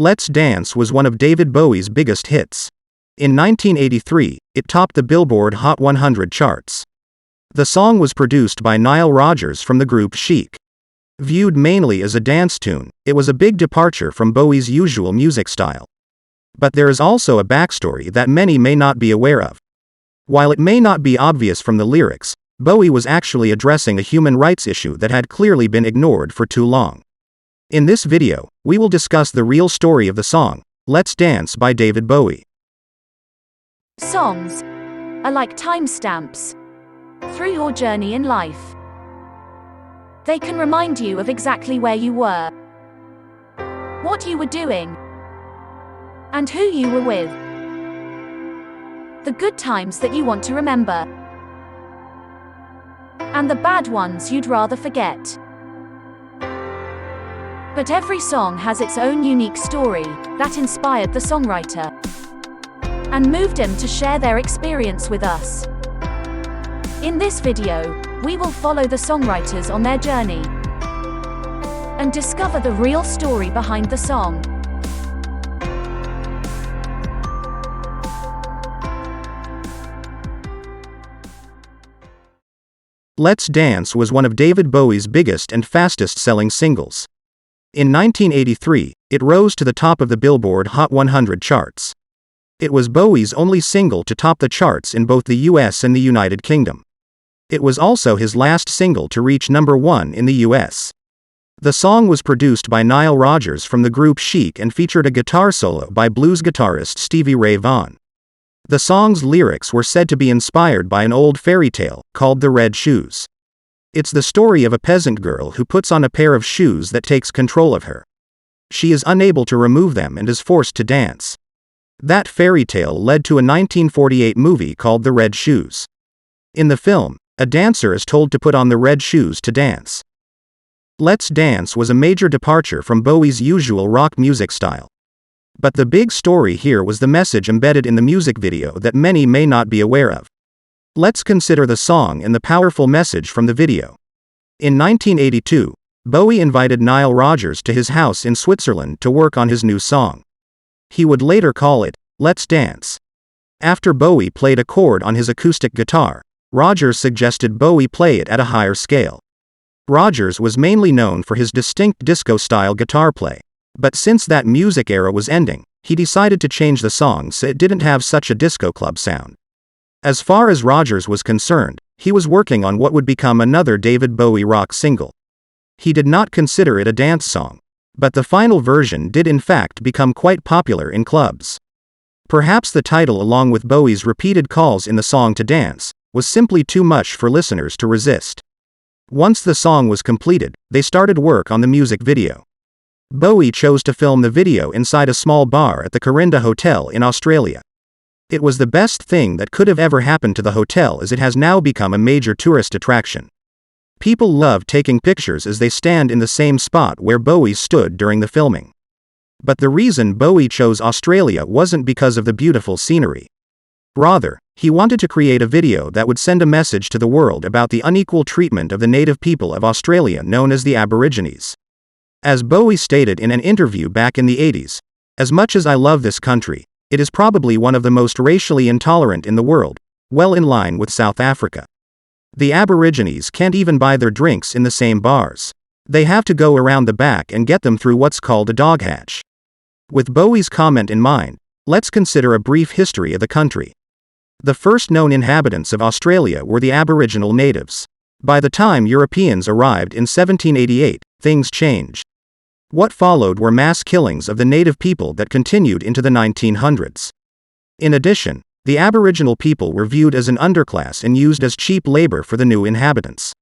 Let's Dance was one of David Bowie's biggest hits. In 1983, it topped the Billboard Hot 100 charts. The song was produced by Nile Rodgers from the group Chic. Viewed mainly as a dance tune, it was a big departure from Bowie's usual music style. But there is also a backstory that many may not be aware of. While it may not be obvious from the lyrics, Bowie was actually addressing a human rights issue that had clearly been ignored for too long. In this video, we will discuss the real story of the song, Let's Dance by David Bowie. Songs are like timestamps through your journey in life. They can remind you of exactly where you were, what you were doing, and who you were with. The good times that you want to remember, and the bad ones you'd rather forget. But every song has its own unique story that inspired the songwriter and moved him to share their experience with us. In this video, we will follow the songwriters on their journey and discover the real story behind the song. Let's Dance was one of David Bowie's biggest and fastest-selling singles. In 1983, it rose to the top of the Billboard Hot 100 charts. It was Bowie's only single to top the charts in both the US and the United Kingdom. It was also his last single to reach number 1 in the US. The song was produced by Nile Rodgers from the group Chic and featured a guitar solo by blues guitarist Stevie Ray Vaughan. The song's lyrics were said to be inspired by an old fairy tale called The Red Shoes. It's the story of a peasant girl who puts on a pair of shoes that takes control of her. She is unable to remove them and is forced to dance. That fairy tale led to a 1948 movie called The Red Shoes. In the film, a dancer is told to put on the red shoes to dance. Let's Dance was a major departure from Bowie's usual rock music style. But the big story here was the message embedded in the music video that many may not be aware of. Let's consider the song and the powerful message from the video. In 1982, Bowie invited Nile Rodgers to his house in Switzerland to work on his new song. He would later call it, Let's Dance. After Bowie played a chord on his acoustic guitar, Rodgers suggested Bowie play it at a higher scale. Rodgers was mainly known for his distinct disco-style guitar play. But since that music era was ending, he decided to change the song so it didn't have such a disco club sound. As far as Rodgers was concerned, he was working on what would become another David Bowie rock single. He did not consider it a dance song, but the final version did in fact become quite popular in clubs. Perhaps the title, along with Bowie's repeated calls in the song to dance, was simply too much for listeners to resist. Once the song was completed, they started work on the music video. Bowie chose to film the video inside a small bar at the Corinda Hotel in Australia. It was the best thing that could have ever happened to the hotel, as it has now become a major tourist attraction. People love taking pictures as they stand in the same spot where Bowie stood during the filming. But the reason Bowie chose Australia wasn't because of the beautiful scenery. Rather, he wanted to create a video that would send a message to the world about the unequal treatment of the native people of Australia known as the Aborigines. As Bowie stated in an interview back in the 80s, "As much as I love this country, it is probably one of the most racially intolerant in the world, well in line with South Africa. The Aborigines can't even buy their drinks in the same bars. They have to go around the back and get them through what's called a dog hatch." With Bowie's comment in mind, let's consider a brief history of the country. The first known inhabitants of Australia were the Aboriginal natives. By the time Europeans arrived in 1788, things changed. What followed were mass killings of the native people that continued into the 1900s. In addition, the Aboriginal people were viewed as an underclass and used as cheap labor for the new inhabitants.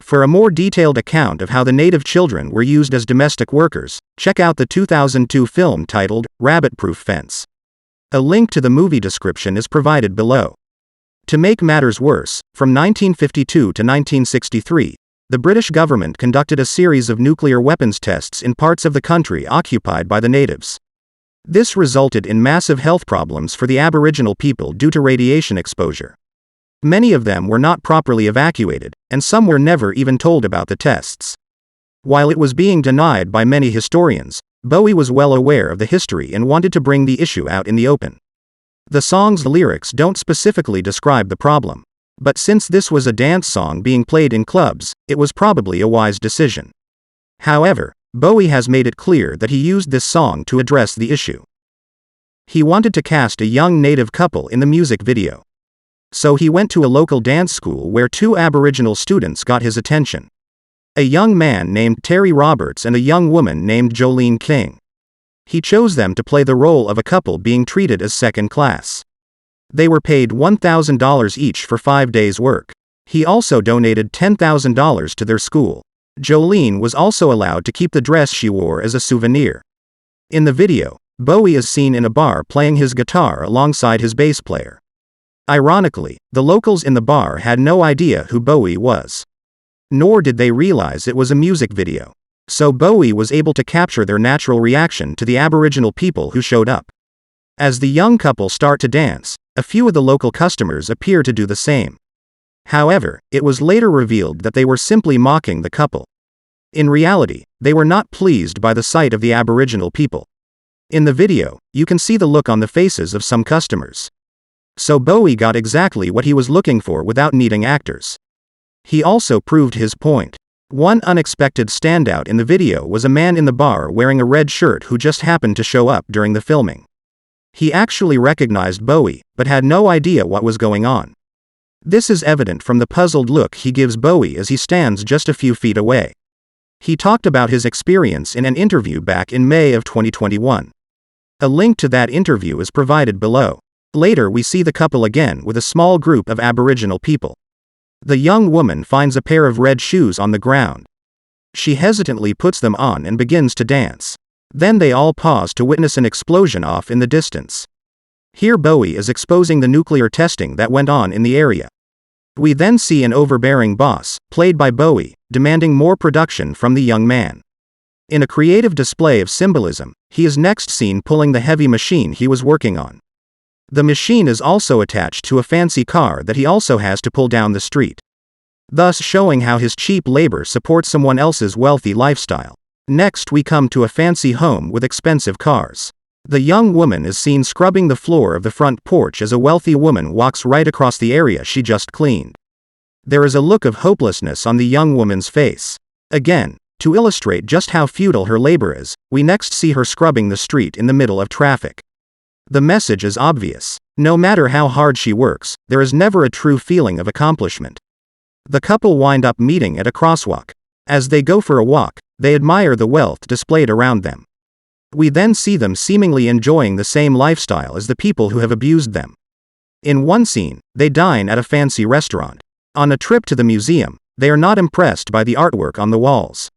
For a more detailed account of how the native children were used as domestic workers, check out the 2002 film titled Rabbit-Proof Fence. A link to the movie description is provided below. To make matters worse, from 1952 to 1963, the British government conducted a series of nuclear weapons tests in parts of the country occupied by the natives. This resulted in massive health problems for the Aboriginal people due to radiation exposure. Many of them were not properly evacuated, and some were never even told about the tests. While it was being denied by many historians, Bowie was well aware of the history and wanted to bring the issue out in the open. The song's lyrics don't specifically describe the problem. But since this was a dance song being played in clubs, it was probably a wise decision. However, Bowie has made it clear that he used this song to address the issue. He wanted to cast a young native couple in the music video. So he went to a local dance school where two Aboriginal students got his attention. A young man named Terry Roberts and a young woman named Jolene King. He chose them to play the role of a couple being treated as second class. They were paid $1,000 each for 5 days' work. He also donated $10,000 to their school. Jolene was also allowed to keep the dress she wore as a souvenir. In the video, Bowie is seen in a bar playing his guitar alongside his bass player. Ironically, the locals in the bar had no idea who Bowie was. Nor did they realize it was a music video. So Bowie was able to capture their natural reaction to the Aboriginal people who showed up. As the young couple start to dance, a few of the local customers appear to do the same. However, it was later revealed that they were simply mocking the couple. In reality, they were not pleased by the sight of the Aboriginal people. In the video, you can see the look on the faces of some customers. So Bowie got exactly what he was looking for without needing actors. He also proved his point. One unexpected standout in the video was a man in the bar wearing a red shirt who just happened to show up during the filming. He actually recognized Bowie, but had no idea what was going on. This is evident from the puzzled look he gives Bowie as he stands just a few feet away. He talked about his experience in an interview back in May of 2021. A link to that interview is provided below. Later we see the couple again with a small group of Aboriginal people. The young woman finds a pair of red shoes on the ground. She hesitantly puts them on and begins to dance. Then they all pause to witness an explosion off in the distance. Here Bowie is exposing the nuclear testing that went on in the area. We then see an overbearing boss, played by Bowie, demanding more production from the young man. In a creative display of symbolism, he is next seen pulling the heavy machine he was working on. The machine is also attached to a fancy car that he also has to pull down the street, thus showing how his cheap labor supports someone else's wealthy lifestyle. Next we come to a fancy home with expensive cars. The young woman is seen scrubbing the floor of the front porch as a wealthy woman walks right across the area she just cleaned. There is a look of hopelessness on the young woman's face. Again, to illustrate just how futile her labor is, we next see her scrubbing the street in the middle of traffic. The message is obvious. No matter how hard she works, there is never a true feeling of accomplishment. The couple wind up meeting at a crosswalk. As they go for a walk, they admire the wealth displayed around them. We then see them seemingly enjoying the same lifestyle as the people who have abused them. In one scene, they dine at a fancy restaurant. On a trip to the museum, they are not impressed by the artwork on the walls.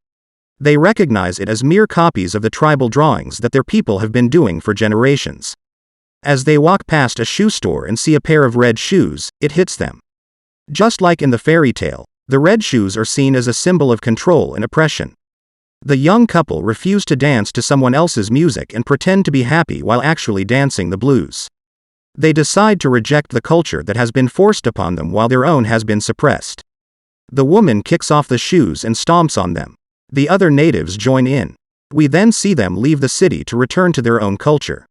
They recognize it as mere copies of the tribal drawings that their people have been doing for generations. As they walk past a shoe store and see a pair of red shoes, it hits them. Just like in the fairy tale, the red shoes are seen as a symbol of control and oppression. The young couple refuse to dance to someone else's music and pretend to be happy while actually dancing the blues. They decide to reject the culture that has been forced upon them while their own has been suppressed. The woman kicks off the shoes and stomps on them. The other natives join in. We then see them leave the city to return to their own culture.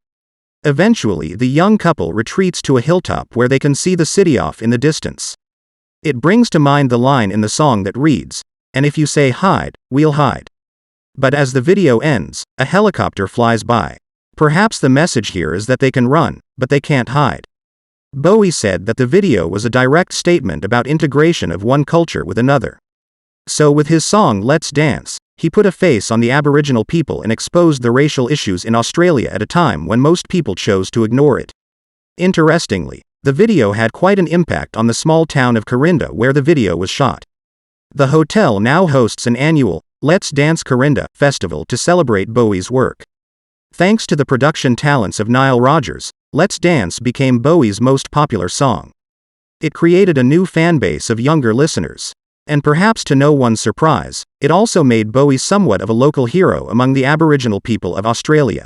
Eventually, the young couple retreats to a hilltop where they can see the city off in the distance. It brings to mind the line in the song that reads, "And if you say hide, we'll hide." But as the video ends, a helicopter flies by. Perhaps the message here is that they can run, but they can't hide. Bowie said that the video was a direct statement about integration of one culture with another. So with his song Let's Dance, he put a face on the Aboriginal people and exposed the racial issues in Australia at a time when most people chose to ignore it. Interestingly, the video had quite an impact on the small town of Corinda where the video was shot. The hotel now hosts an annual Let's Dance Corinda festival to celebrate Bowie's work. Thanks to the production talents of Nile Rodgers, Let's Dance became Bowie's most popular song. It created a new fan base of younger listeners. And perhaps to no one's surprise, it also made Bowie somewhat of a local hero among the Aboriginal people of Australia.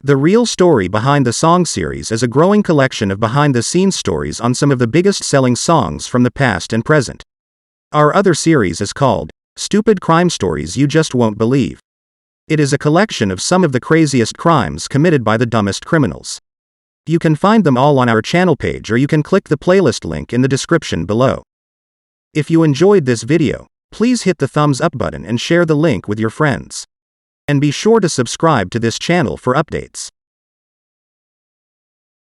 The real story behind the song series is a growing collection of behind-the-scenes stories on some of the biggest-selling songs from the past and present. Our other series is called Stupid crime stories you just won't believe. It is a collection of some of the craziest crimes committed by the dumbest criminals. You can find them all on our channel page, or you can click the playlist link in the description below. If you enjoyed this video, please hit the thumbs up button and share the link with your friends. And be sure to subscribe to this channel for updates.